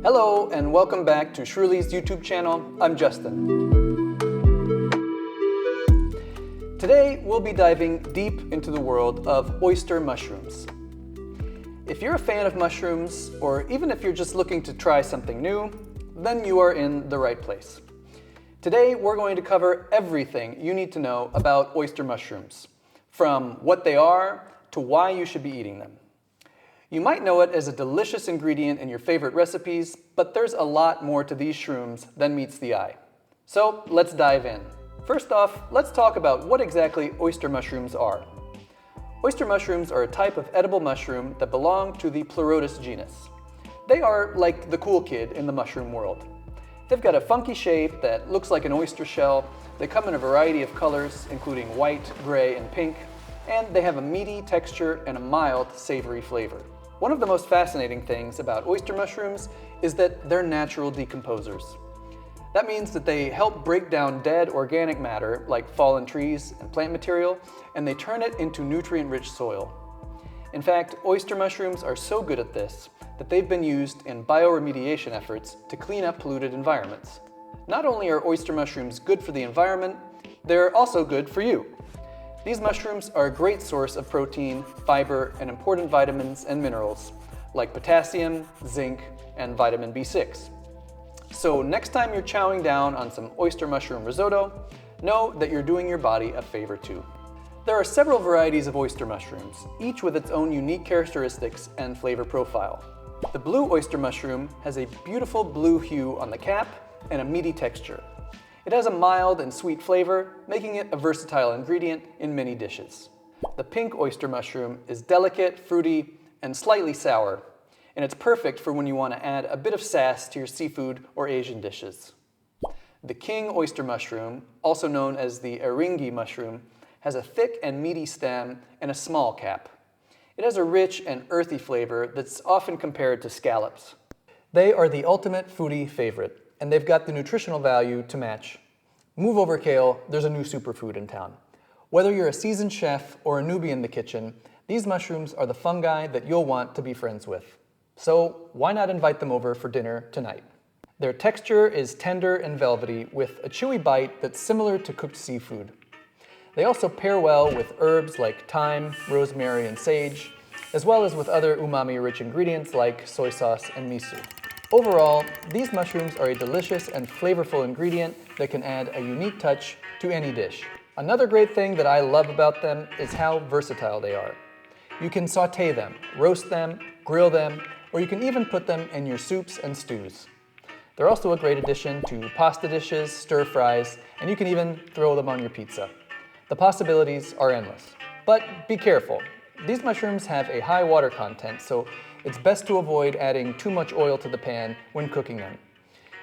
Hello and welcome back to Shrooly's YouTube channel. I'm Justin. Today we'll be diving deep into the world of oyster mushrooms. If you're a fan of mushrooms, or even if you're just looking to try something new, then you are in the right place. Today we're going to cover everything you need to know about oyster mushrooms, from what they are to why you should be eating them. You might know it as a delicious ingredient in your favorite recipes, but there's a lot more to these shrooms than meets the eye. So let's dive in. First off, let's talk about what exactly oyster mushrooms are. Oyster mushrooms are a type of edible mushroom that belong to the Pleurotus genus. They are like the cool kid in the mushroom world. They've got a funky shape that looks like an oyster shell. They come in a variety of colors, including white, gray, and pink, and they have a meaty texture and a mild, savory flavor. One of the most fascinating things about oyster mushrooms is that they're natural decomposers. That means that they help break down dead organic matter like fallen trees and plant material, and they turn it into nutrient-rich soil. In fact, oyster mushrooms are so good at this that they've been used in bioremediation efforts to clean up polluted environments. Not only are oyster mushrooms good for the environment, they're also good for you. These mushrooms are a great source of protein, fiber, and important vitamins and minerals, like potassium, zinc, and vitamin B6. So next time you're chowing down on some oyster mushroom risotto, know that you're doing your body a favor too. There are several varieties of oyster mushrooms, each with its own unique characteristics and flavor profile. The blue oyster mushroom has a beautiful blue hue on the cap and a meaty texture. It has a mild and sweet flavor, making it a versatile ingredient in many dishes. The pink oyster mushroom is delicate, fruity, and slightly sour, and it's perfect for when you want to add a bit of sass to your seafood or Asian dishes. The king oyster mushroom, also known as the eringi mushroom, has a thick and meaty stem and a small cap. It has a rich and earthy flavor that's often compared to scallops. They are the ultimate foodie favorite, and they've got the nutritional value to match. Move over, kale, there's a new superfood in town. Whether you're a seasoned chef or a newbie in the kitchen, these mushrooms are the fungi that you'll want to be friends with. So why not invite them over for dinner tonight? Their texture is tender and velvety with a chewy bite that's similar to cooked seafood. They also pair well with herbs like thyme, rosemary, and sage, as well as with other umami-rich ingredients like soy sauce and miso. Overall, these mushrooms are a delicious and flavorful ingredient that can add a unique touch to any dish. Another great thing that I love about them is how versatile they are. You can sauté them, roast them, grill them, or you can even put them in your soups and stews. They're also a great addition to pasta dishes, stir fries, and you can even throw them on your pizza. The possibilities are endless. But be careful. These mushrooms have a high water content, so it's best to avoid adding too much oil to the pan when cooking them.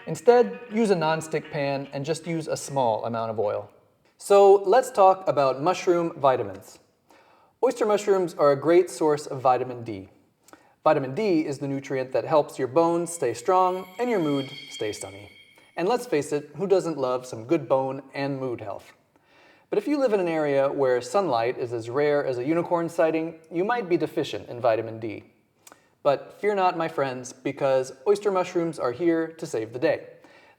Instead, use a non-stick pan and just use a small amount of oil. So let's talk about mushroom vitamins. Oyster mushrooms are a great source of vitamin D. Vitamin D is the nutrient that helps your bones stay strong and your mood stay sunny. And let's face it, who doesn't love some good bone and mood health? But if you live in an area where sunlight is as rare as a unicorn sighting, you might be deficient in vitamin D. But fear not, my friends, because oyster mushrooms are here to save the day.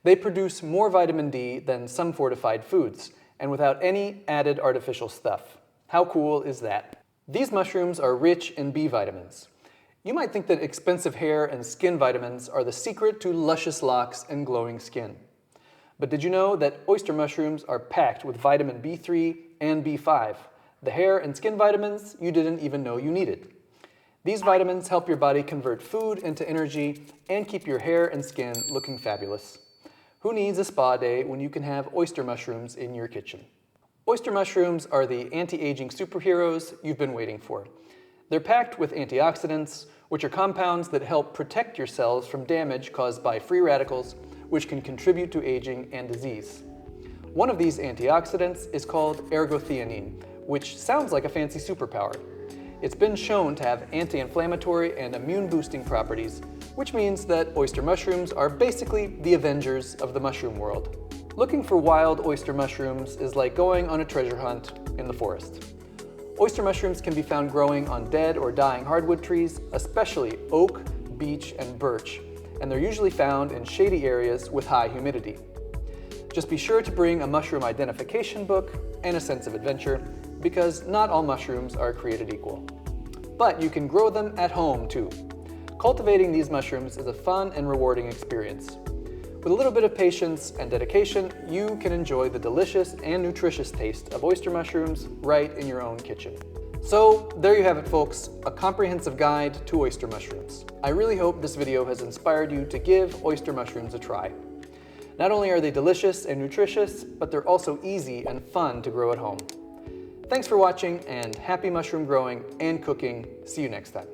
They produce more vitamin D than some fortified foods, and without any added artificial stuff. How cool is that? These mushrooms are rich in B vitamins. You might think that expensive hair and skin vitamins are the secret to luscious locks and glowing skin. But did you know that oyster mushrooms are packed with vitamin B3 and B5, the hair and skin vitamins you didn't even know you needed? These vitamins help your body convert food into energy and keep your hair and skin looking fabulous. Who needs a spa day when you can have oyster mushrooms in your kitchen? Oyster mushrooms are the anti-aging superheroes you've been waiting for. They're packed with antioxidants, which are compounds that help protect your cells from damage caused by free radicals, which can contribute to aging and disease. One of these antioxidants is called ergothioneine, which sounds like a fancy superpower. It's been shown to have anti-inflammatory and immune-boosting properties, which means that oyster mushrooms are basically the Avengers of the mushroom world. Looking for wild oyster mushrooms is like going on a treasure hunt in the forest. Oyster mushrooms can be found growing on dead or dying hardwood trees, especially oak, beech, and birch, and they're usually found in shady areas with high humidity. Just be sure to bring a mushroom identification book and a sense of adventure, because not all mushrooms are created equal. But you can grow them at home too. Cultivating these mushrooms is a fun and rewarding experience. With a little bit of patience and dedication, you can enjoy the delicious and nutritious taste of oyster mushrooms right in your own kitchen. So there you have it, folks, a comprehensive guide to oyster mushrooms. I really hope this video has inspired you to give oyster mushrooms a try. Not only are they delicious and nutritious, but they're also easy and fun to grow at home. Thanks for watching, and happy mushroom growing and cooking. See you next time.